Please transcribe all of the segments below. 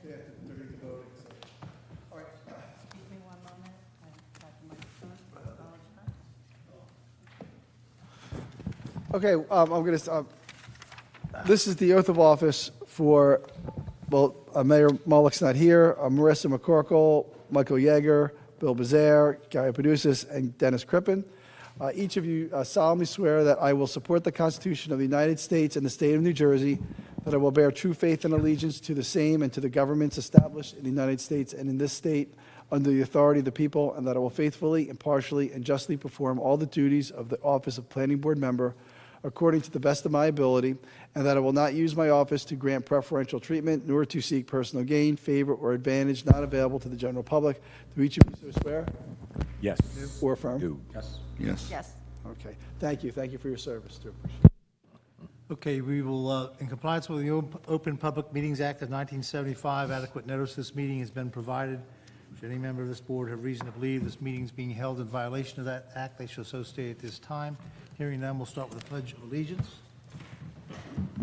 Yeah, they're going to be voting, so. All right. Excuse me one moment. I got the microphone. Okay, I'm going to, this is the oath of office for, well, Mayor Mullick's not here, Marissa McCorkle, Michael Yeager, Bill Bazaar, Gary Paducis, and Dennis Crippen. Each of you solemnly swear that I will support the Constitution of the United States and the state of New Jersey, that I will bear true faith and allegiance to the same and to the governments established in the United States and in this state under the authority of the people, and that I will faithfully, impartially, and justly perform all the duties of the office of Planning Board member according to the best of my ability, and that I will not use my office to grant preferential treatment nor to seek personal gain, favor, or advantage not available to the general public. Do each of you so swear Yes. or affirm? Do. Yes. Yes. Yes. Okay, thank you. Thank you for your service, too. Appreciate it. Okay, we will, in compliance with the Open Public Meetings Act of 1975, adequate notice of this meeting has been provided. Should any member of this board have reason to believe this meeting is being held in violation of that act, they shall so state at this time. Hearing none, we'll start with the Pledge of Allegiance.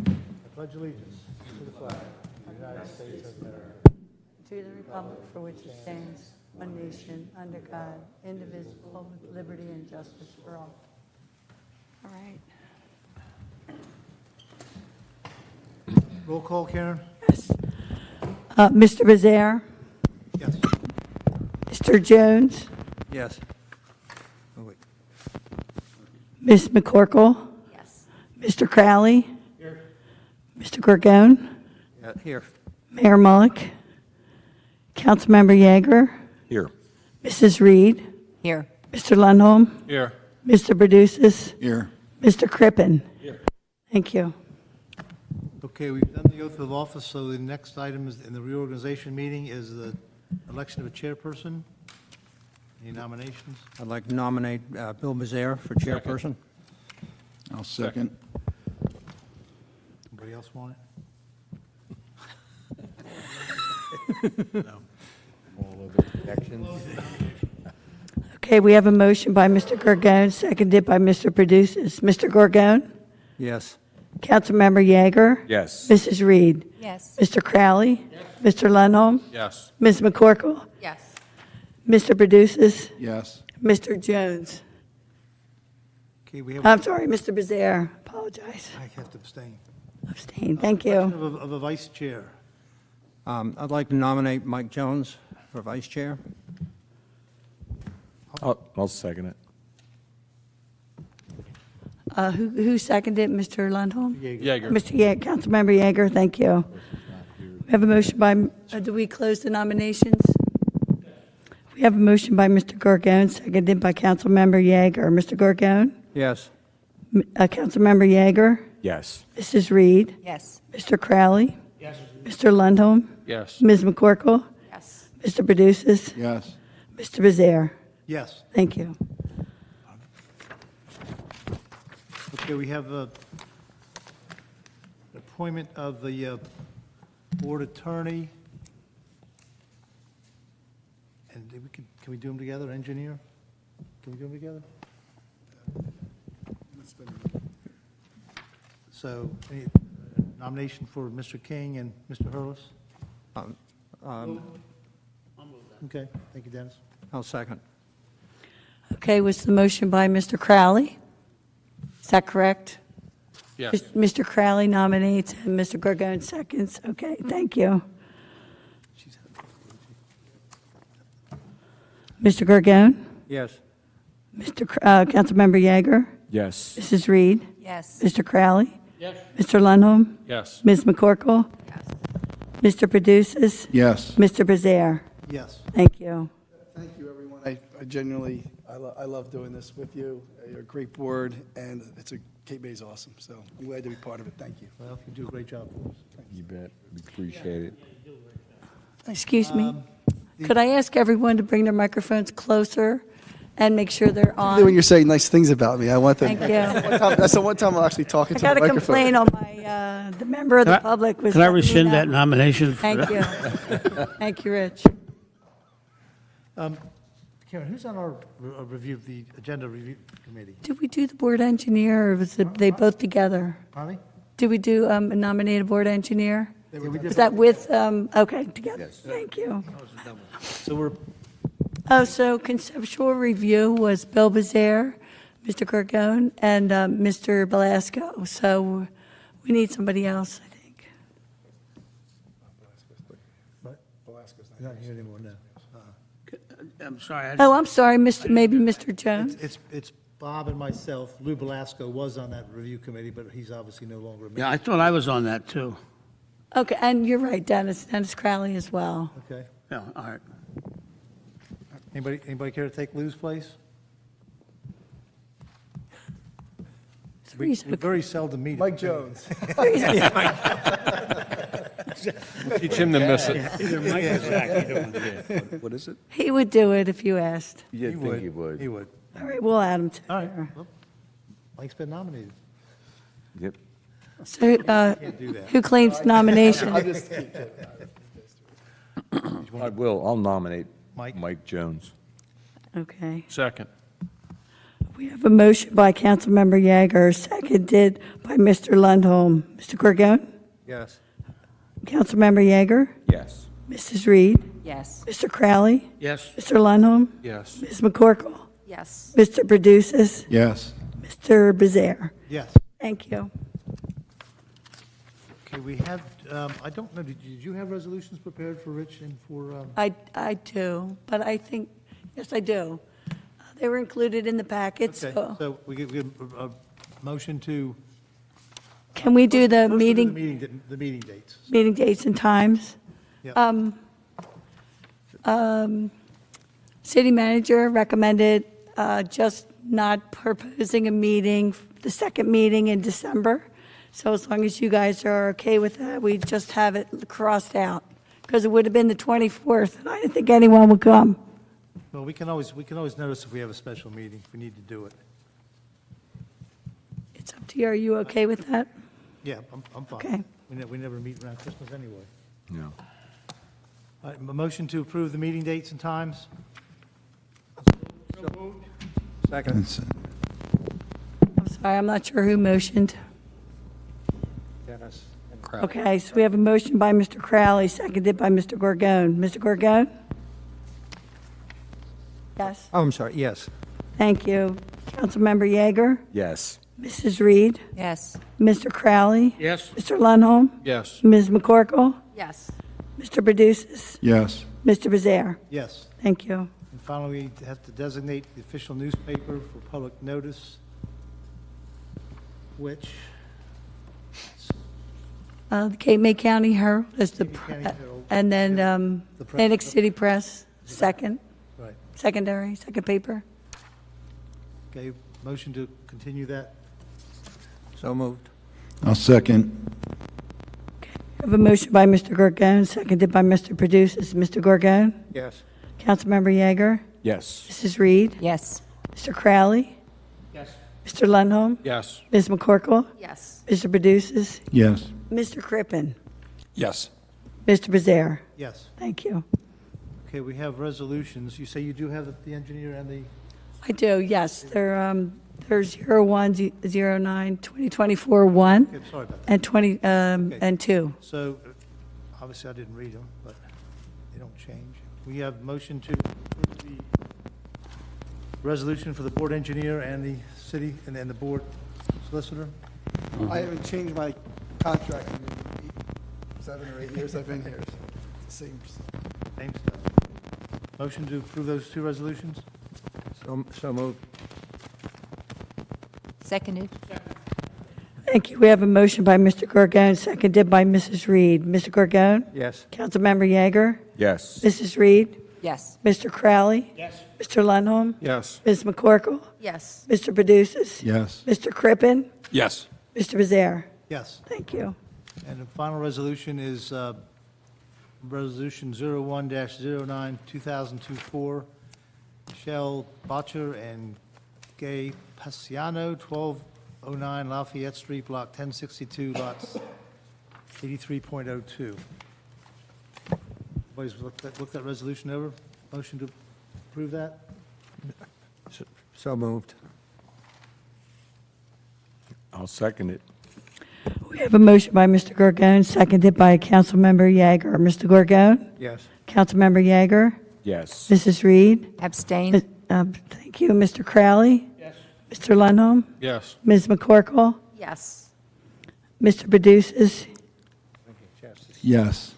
I pledge allegiance to the flag of the United States of America, To the republic for which it stands, one nation, under God, indivisible, with liberty and justice for all. All right. Roll call, Karen? Mr. Bazaar, Yes. Mr. Jones, Yes. Oh, wait. Ms. McCorkle, Yes. Mr. Crowley, Mr. Gorgone, Here. Mayor Mullick, Councilmember Yeager, Here. Mrs. Reed, Here. Mr. Lundholm, Here. Mr. Produces, Here. Mr. Crippen. Thank you. Okay, we've done the oath of office, so the next item is in the reorganization meeting is the election of a chairperson. Any nominations? I'd like to nominate Bill Bazaar for chairperson. I'll second. Anybody else want All of the protections. Okay, we have a motion by Mr. Gorgone, seconded by Mr. Produces. Mr. Gorgone? Yes. Councilmember Yeager? Yes. Mrs. Reed? Yes. Mr. Crowley? Mr. Lundholm? Yes. Ms. McCorkle? Yes. Mr. Produces? Yes. Mr. Jones? it? Okay, we have, I'm sorry, Mr. Bazaar. Apologize. I have to abstain. Abstain. Thank you. Of a vice chair. I'd like to nominate Mike Jones for vice chair. I'll second it. Who seconded, Mr. Lundholm? Yeager. Mr. Yeager, Councilmember Yeager, thank you. We have a motion by, do we close the nominations? We have a motion by Mr. Gorgone, seconded by Councilmember Yeager. Mr. Gorgone? Yes. Councilmember Yeager? Yes. Mrs. Reed? Yes. Mr. Crowley? Yes. Mr. Lundholm? Yes. Ms. McCorkle? Yes. Mr. Produces? Yes. Mr. Bazaar? Yes. Thank you. Okay, we have appointment of the board attorney. And can we do them together, engineer? Can we do them together? So, any nomination for Mr. King and Mr. Hurlis? Okay, thank you, Dennis. I'll second. Okay, was the motion by Mr. Crowley? Is that correct? Yes. Mr. Crowley nominates and Mr. Gorgone seconds. Okay, thank you. Mr. Gorgone? Yes. Councilmember Yeager? Yes. Mrs. Reed? Yes. Mr. Crowley? Yes. Mr. Lundholm? Yes. Ms. McCorkle? Yes. Mr. Produces? Yes. Mr. Bazaar? Yes. Thank you. Thank you, everyone. I genuinely, I love doing this with you. You're a great board, and Cape Bay's awesome, so I'm glad to be part of it. Thank you. Well, you do a great job for us. You bet. We appreciate it. Excuse me. Could I ask everyone to bring their microphones closer and make sure they're When on? you're saying nice things about me, I want to. Thank you. That's the one time I'll actually talk I into got the a microphone. complaint on my, the member of the public was. Can I letting me rescind know. that nomination? Thank you. Thank you, Rich. Karen, who's on our review, the agenda review committee? Did we do the board engineer, or was it, they both together? Pardon me? Did we do nominate a board engineer? Was that with, okay, together? Yes. Thank you. So we're, Oh, so conceptual review was Bill Bazaire, Mr. Gorgone, and Mr. Belasco. So we need somebody else, I think. not here anymore, no. I'm sorry, Oh, I'm sorry, maybe Mr. Jones? It's Bob and myself. Lou Belasco was on that review committee, but he's obviously no longer a member. yeah, I thought I was on that, too. Okay, and you're right, Dennis Crowley as well. Okay. Yeah, all right. Anybody care to take Lou's place? We Three's we very seldom meet. Mike Jones. Teach him to miss it. Either Mike or Zach, either one. What is it? He would do it if you asked. You He think he would. He would. All right, we'll add him to All right. there. Well, Mike's been nominated. Yep. So Can't do that. who claims nomination? I just keep kidding. I will. I'll nominate Mike? Mike Jones. Okay. Second. We have a motion by Councilmember Yeager, seconded by Mr. Lundholm. Mr. Gorgone? Yes. Councilmember Yeager? Yes. Mrs. Reed? Yes. Mr. Crowley? Yes, Mr. Lundholm? Yes. Ms. McCorkle? Yes. Mr. Produces? Yes. Mr. Bezaire? Yes. Thank you. Okay, we have, I don't know, did you have resolutions prepared for Rich and for, I do, but I think, yes, I do. They were included in the packet, okay, so so we get a motion to. can we do the First we'll meeting, The meeting dates. meeting dates and times? Yeah. City manager recommended just not proposing a meeting, the second meeting in December. So as long as you guys are okay with that, we just have it crossed out. Because it would have been the 24th, and I didn't think anyone would come. Well, we can always notice if we have a special meeting, if we need to do it. It's up to you. Are you okay with that? Yeah, I'm fine. Okay. We never meet around Christmas anyway. No. All right, a motion to approve the meeting dates and times? Second. I'm sorry, I'm not sure who motioned. Dennis. Okay, so we have a motion by Mr. Crowley, seconded by Mr. Gorgone. Mr. Gorgone? Yes, Oh, I'm sorry, yes. thank you. Councilmember Yeager? Yes. Mrs. Reed? Yes. Mr. Crowley? yes, Mr. Lundholm? Yes. Ms. McCorkle? Yes. Mr. Produces? Yes. Mr. Bezaire? Yes. Thank you. And finally, we have to designate the official newspaper for public notice, which, The Cape May County Herald is the, Cape May County Herald. and then The press- Atlantic City Press, second, right, secondary, second paper. okay, motion to continue that? So moved. I'll second. I have a motion by Mr. Gorgone, seconded by Mr. Produces. Mr. Gorgone? Yes. Councilmember Yeager? Yes. Mrs. Reed? Yes. Mr. Crowley? yes, Mr. Lundholm? Yes. Ms. McCorkle? Yes. Mr. Produces? Yes. Mr. Crippen? Yes. Mr. Bezaire? Yes. Thank you. Okay, we have resolutions. You say you do have the engineer and the, I do, yes. They're 0109 2024 1 okay, sorry about that. and 20 and 2. So, obviously, I didn't read them, but they don't change. We have motion to approve the resolution for the board engineer and the city, and then the board solicitor. I haven't changed my contract in 7 or 8 years I've been here. It's the same. Same stuff. Motion to approve those two resolutions? So moved. Seconded. Thank you. We have a motion by Mr. Gorgone, seconded by Mrs. Reed. Mr. Gorgone? Yes. Councilmember Yeager? Yes. Mrs. Reed? Yes. Mr. Crowley? yes, Mr. Lundholm? Yes. Ms. McCorkle? Yes. Mr. Produces? Yes. Mr. Crippen? Yes. Mr. Bezaire? Yes. Thank you. And the final resolution is Resolution 01-09, 2024. Michelle Botcher and Gay Paciano, 1209 Lafayette Street, Block 1062, lots 83.02. Everybody's looked that resolution over? Motion to approve that? So moved. I'll second it. We have a motion by Mr. Gorgon, seconded by Councilmember Yeager. Mr. Gorgon? Yes. Councilmember Yeager? Yes. Mrs. Reed? Abstain? Thank you. Mr. Crowley? Yes. Mr. Lenholm? Yes. Ms. McCorkle? Yes. Mr. Produces? Yes.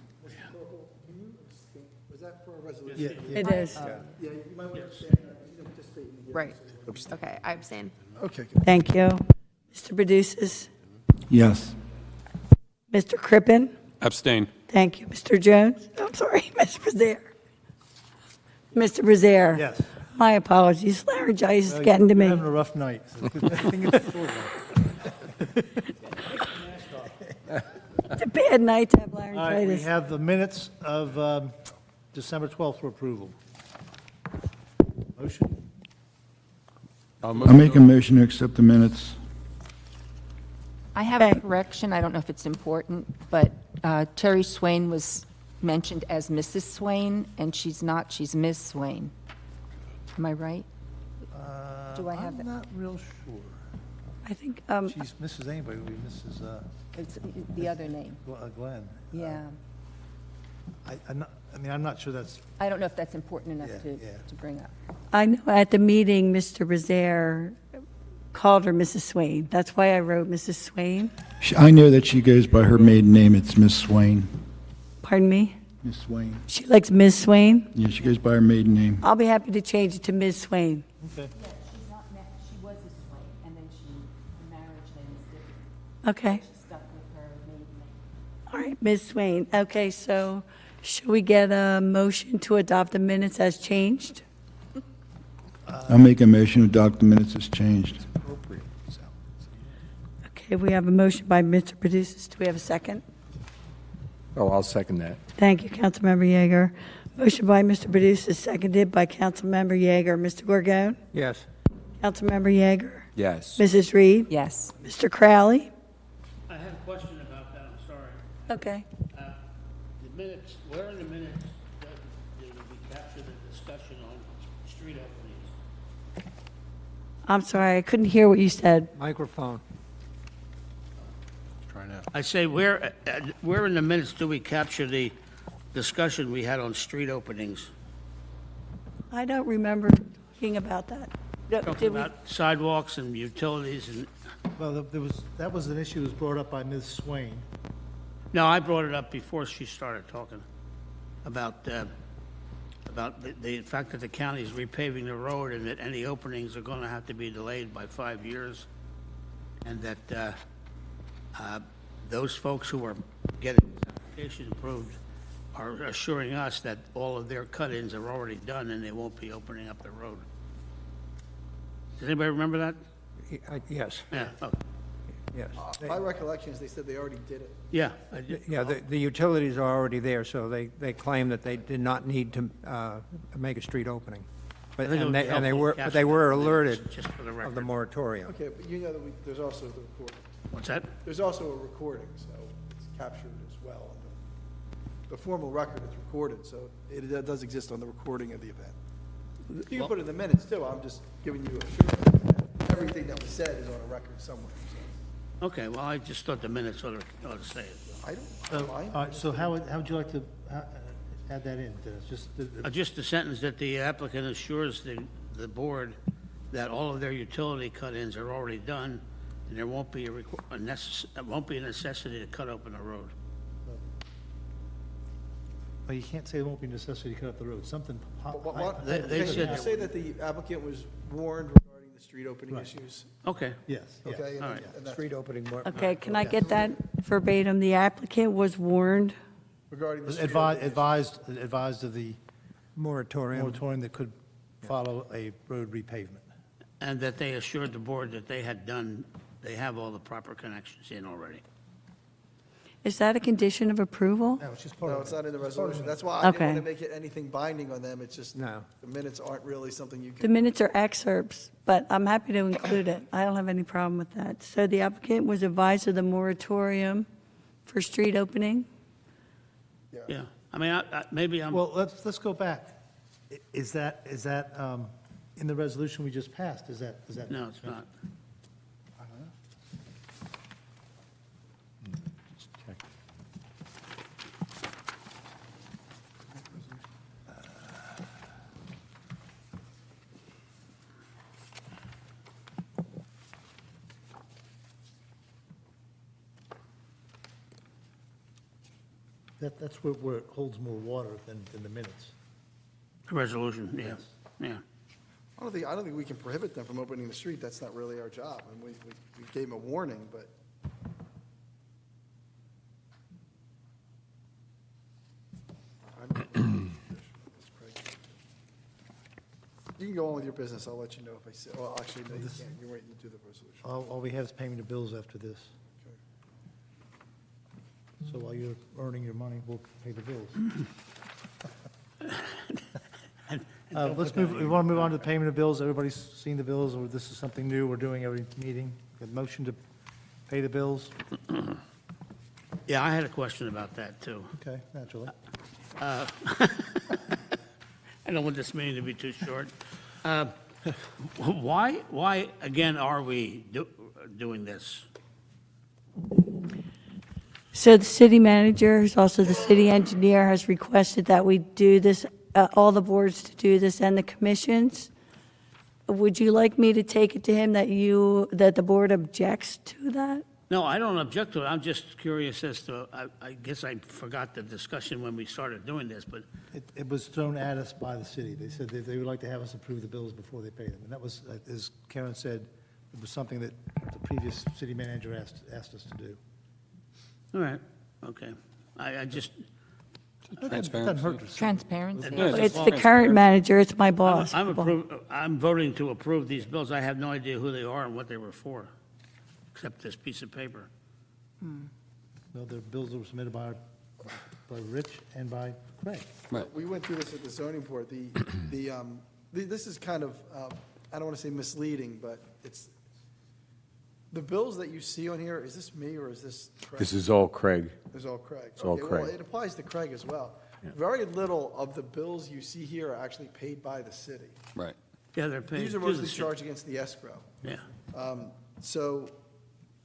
Was that for a resolution? It is. Yeah, you might want to abstain. You don't participate in the hearing. Right. Okay, I abstain. Okay, good. Thank you. Mr. Produces? Yes. Mr. Crippen? Abstain. Thank you. Mr. Jones? I'm sorry, Ms. Brazier. Mr. Brazier? Yes. My apologies. Laryngitis is getting to You're me. having a rough night. I think it's a short one. It's a bad night to have All right, we laryngitis. have the minutes of December 12th for approval. Motion? I'll make a motion to accept the minutes. I have a Okay. correction, I don't know if it's important, but Terry Swain was mentioned as Mrs. Swain, and she's not, she's Ms. Swain. Am I right? Do I have I'm that? not real sure. I think, She's Mrs. Anybody, would be Mrs. It's the other name, Glenn. yeah. I'm not sure that's, I don't know if that's important enough Yeah, yeah. to bring up. I know at the meeting, Mr. Brazier called her Mrs. Swain. That's why I wrote Mrs. Swain. I know that she goes by her maiden name. It's Miss Swain. Pardon me? Miss Swain. She likes Ms. Swain. Yeah, she goes by her maiden name. I'll be happy to change it to Ms. Swain. okay. She's not, she was a Swain, and then her marriage name is different. Okay. She stuck with her maiden name. All right, Ms. Swain. Okay, so should we get a motion to adopt the minutes as changed? I'll make a motion to adopt the minutes as changed. Appropriate, so. Okay, we have a motion by Mr. Produces. Do we have a second? Oh, I'll second that. Thank you, Councilmember Yeager. Motion by Mr. Produces, seconded by Councilmember Yeager. Mr. Gorgon? Yes. Councilmember Yeager? Yes. Mrs. Reed? Yes. Mr. Crowley? I have a question about that, I'm sorry. Okay. The minutes, where in the minutes did we capture the discussion on street openings? I'm sorry, I couldn't hear what you said. Microphone. I say, where in the minutes do we capture the discussion we had on street openings? I don't remember talking about that. Talking Did we? about sidewalks and utilities and, Well, that was an issue that was brought up by Ms. Swain. no, I brought it up before she started talking about the fact that the county is repaving the road and that any openings are going to have to be delayed by 5 years. And that those folks who are getting this application approved are assuring us that all of their cut-ins are already done and they won't be opening up the road. Does anybody remember that? Yes, Yeah, oh, yes. My recollection is they said they already did it. yeah. I did. Yeah, the utilities are already there, so they claim that they did not need to make a street opening. But, I think it would and be they helpful were, to but they capture were that in the minutes, alerted just for the of the record. moratorium. Okay, but you know that there's also the recording. What's that? There's also a recording, so it's captured as well. The formal record is recorded, so it does exist on the recording of the event. You can put it in the minutes too, I'm just giving you assurance that everything that was said is on a record somewhere. so. Okay, well, I just thought the minutes ought to say it. I So, don't mind. all right, so how would you like to add that in, Dennis? Just the sentence that the applicant assures the board that all of their utility cut-ins are already done, and there won't be a necessity to cut open the road. Well, you can't say there won't be necessity to cut up the road, something. They said- You say that the applicant was warned regarding the street opening Right. issues, Okay, Yes, yes. okay? and- all right. and that- Street opening. Okay, can I get that verbatim? The applicant was warned. Regarding the Was street Advised, opening. advised of the Moratorium. moratorium that could follow a road repavement. And that they assured the board that they have all the proper connections in already. Is that a condition of approval? No, it's just part No, of it's it. not in the resolution. That's why I didn't Okay. want to make it anything binding on them. It's just, No. the minutes aren't really something you The can. minutes are excerpts, but I'm happy to include it. I don't have any problem with that. So the applicant was advised of the moratorium for street opening? Yeah, I mean, maybe I'm, Well, let's go back. Is that in the resolution we just passed? Is that? no, it's not. That's where it holds more water than the minutes. Resolution, yeah, yeah. I don't think we can prohibit them from opening the street. That's not really our job. And we gave them a warning, but. I don't know. You can go on with your business. I'll let you know if I say, well, actually, no, you can't. You're waiting to do the resolution. All we have is payment of bills after this. So while you're earning your money, we'll pay the bills. Let's move, we want to move on to the payment of bills. Everybody's seen the bills, or this is something new we're doing every meeting? A motion to pay the bills? Yeah, I had a question about that, too. Okay, naturally. I don't want this meeting to be too short. Why, again, are we doing this? So the city manager, who's also the city engineer, has requested that we do this, all the boards to do this and the commissions. Would you like me to take it to him that that the board objects to that? No, I don't object to it. I'm just curious as to, I guess I forgot the discussion when we started doing this, but It was thrown at us by the city. They said that they would like to have us approve the bills before they pay them. And that was, as Karen said, it was something that the previous city manager asked us to do. all right, okay. I just, Doesn't hurt to- Transparency. It's the current manager, it's my boss. I'm voting to approve these bills. I have no idea who they are and what they were for, except this piece of paper. No, the bills that were submitted by Rich and by Craig. Right. We went through this at the zoning board. This is kind of, I don't want to say misleading, but it's, the bills that you see on here, is this me or is this Craig? This is all Craig. It's all Craig. It's all Okay, well, Craig. it applies to Craig as well. Very little of the bills you see here are actually paid by the city. Right. Yeah, they're paid. These are to the mostly city. charged against the escrow. Yeah, So,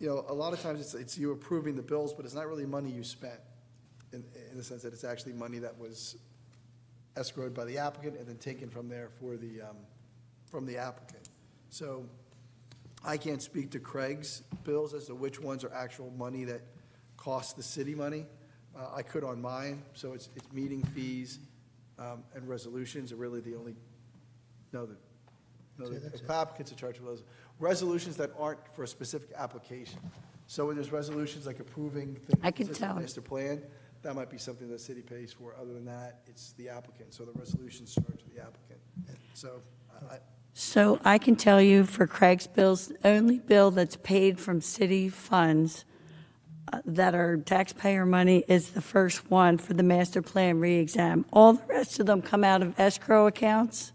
a lot of times it's you approving the bills, but it's not really money you spent, in the sense that it's actually money that was escrowed by the applicant and then taken from there from the applicant. So I can't speak to Craig's bills as to which ones are actual money that cost the city money. I could on mine, so it's meeting fees and resolutions are really the only, the applicants are charged for those. Resolutions that aren't for a specific application. So when there's resolutions like approving things. I can consistent tell. Master plan, that might be something the city pays for. Other than that, it's the applicant. So the resolution's charged to the applicant. So So I can tell you for Craig's bills, the only bill that's paid from city funds that are taxpayer money is the first one for the master plan re-exam. All the rest of them come out of escrow accounts.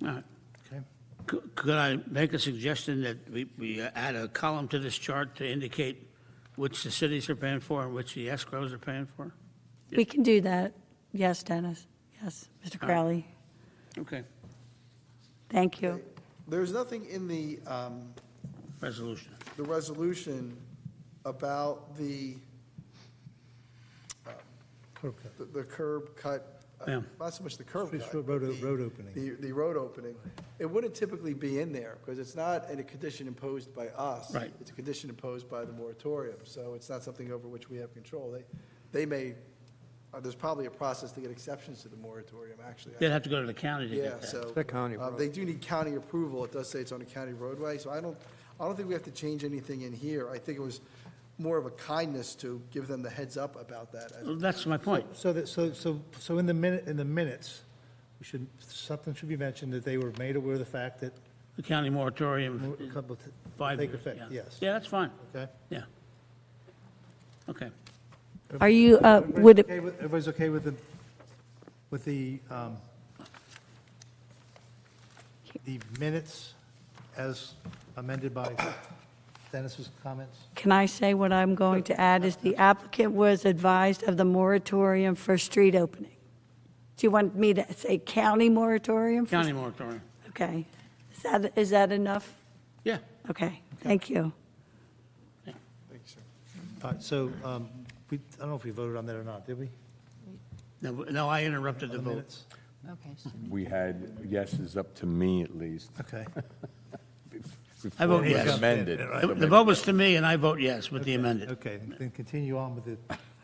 all right. Okay. Could I make a suggestion that we add a column to this chart to indicate which the cities are paying for and which the escrows are paying for? We can do that. Yes, Dennis. Yes, Mr. Crowley. Okay, Thank you. there's nothing in the resolution. resolution about the Curb cut. the curb cut, Yeah. not so much the curb Street cut. road- but road opening. The road opening. It wouldn't typically be in there, because it's not a condition imposed by us. Right. It's a condition imposed by the moratorium, so it's not something over which we have control. They may, there's probably a process to get exceptions to the moratorium, actually. They'd have to go to the county to Yeah, get that. so. The county road. They do need county approval. It does say it's on a county roadway, so I don't think we have to change anything in here. I think it was more of a kindness to give them the heads up about that. Well, that's my point. So in the minutes, something should be mentioned that they were made aware of the fact that The county moratorium, a couple of 5 take years. effect, yeah. yes. Yeah, that's fine, Okay? yeah. Okay. Are you, would it, Everybody's okay with the minutes as amended by Dennis's comments? can I say what I'm going to add is the applicant was advised of the moratorium for street opening. Do you want me to say county moratorium? County moratorium, Okay. Is that enough? yeah. Okay, thank you. Thank you, sir. All right, so I don't know if we voted on that or not, did we? No, I interrupted the On the vote. minutes? Okay, so We had yeses up to me at least. Okay. I vote before it was yes. amended. The vote was to me, and I vote yes with the amended. Okay, then continue on with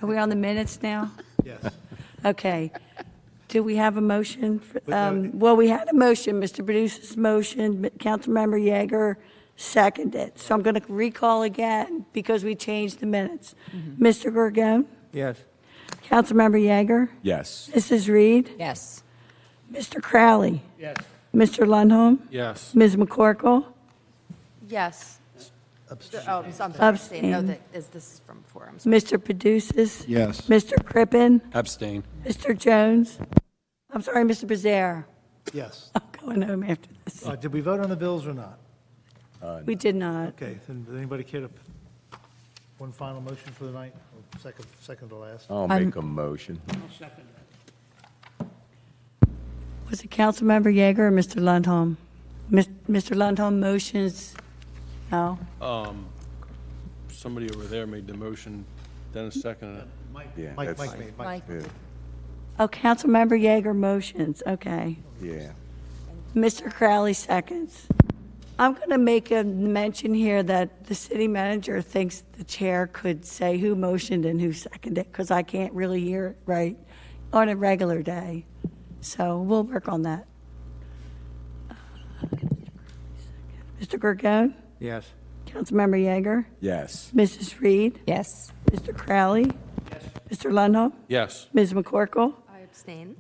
Are we on the minutes now? Yes. Okay. Do we have a motion? Well, we had a motion, Mr. Produce's motion, but Councilmember Yeager seconded. So I'm going to recall again because we changed the minutes. Mr. Gorgon? Yes. Councilmember Yeager? Yes. Mrs. Reed? Yes. Mr. Crowley? Yes. Mr. Lundholm? Yes. Ms. McCorkle? Yes. Abstain. Oh, I'm sorry. Abstain. No, this is from before, I'm sorry. Mr. Produces? Yes. Mr. Crippen? Abstain. Mr. Jones? I'm sorry, Mr. Becerra. Yes. I'm going home after this. Did we vote on the bills or not? We did not. Okay, then does anybody care to, one final motion for the night, or second to last? I'll make a motion. Second. Was it Councilmember Yeager or Mr. Lundholm? Mr. Lundholm motions, no? Somebody over there made the motion, Dennis seconded it. Yeah, Mike that's- made, Mike, yeah, Oh, Councilmember Yeager motions, okay. Yeah. Mr. Crowley seconds. I'm going to make a mention here that the city manager thinks the chair could say who motioned and who seconded, because I can't really hear it right on a regular day. So we'll work on that. Mr. Gorgon? Yes. Councilmember Yeager? Yes. Mrs. Reed? Yes. Mr. Crowley? Mr. Lundholm? Yes. Ms. McCorkle? I abstain.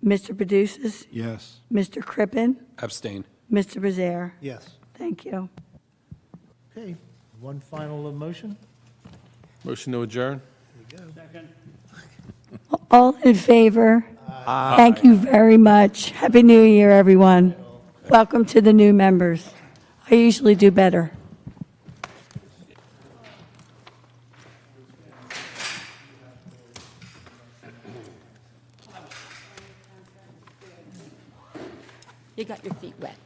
Mr. Produces? Yes. Mr. Crippen? Abstain. Mr. Becerra? yes. Thank you. Okay, one final motion? Motion to adjourn? Second. All in favor? Thank you very much. Happy New Year, everyone. Welcome to the new members. I usually do better. You got your feet wet.